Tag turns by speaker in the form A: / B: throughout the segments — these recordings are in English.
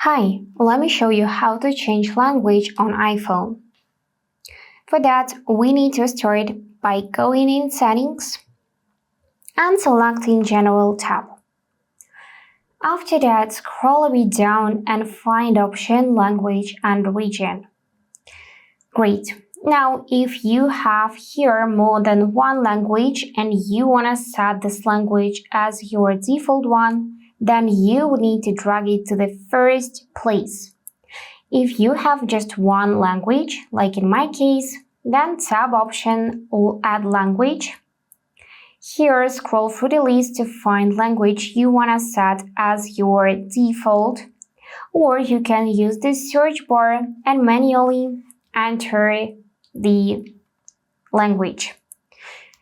A: Hi, let me show you how to change language on iPhone. For that, we need to start by going in Settings and selecting General tab. After that, scroll a bit down and find option Language and Region. Great. Now, if you have here more than one language and you want to set this language as your default one, then you need to drag it to the first place. If you have just one language, like in my case, then tab option or add language. Here, scroll through the list to find language you want to set as your default, or you can use the search bar and manually enter the language.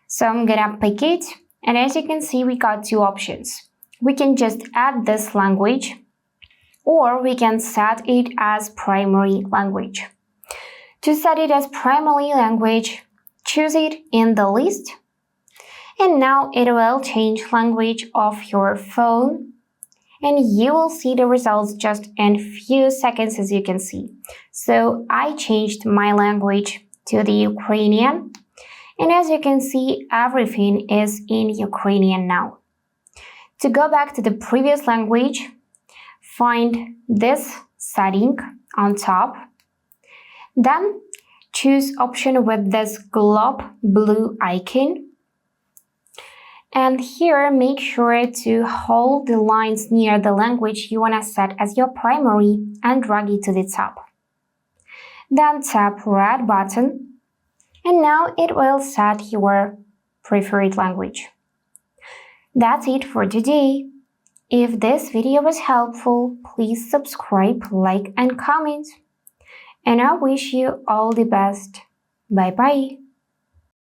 A: So I'm gonna pick it, and as you can see, we got two options. We can just add this language, or we can set it as primary language. To set it as primary language, choose it in the list, and now it will change language of your phone, and you will see the results just in few seconds, as you can see. So I changed my language to the Ukrainian, and as you can see, everything is in Ukrainian now. To go back to the previous language, find this setting on top, then choose option with this globe blue icon, and here make sure to hold the lines near the language you want to set as your primary and drag it to the top. Then tap red button, and now it will set your preferred language. That's it for today. If this video was helpful, please subscribe, like, and comment. And I wish you all the best. Bye bye.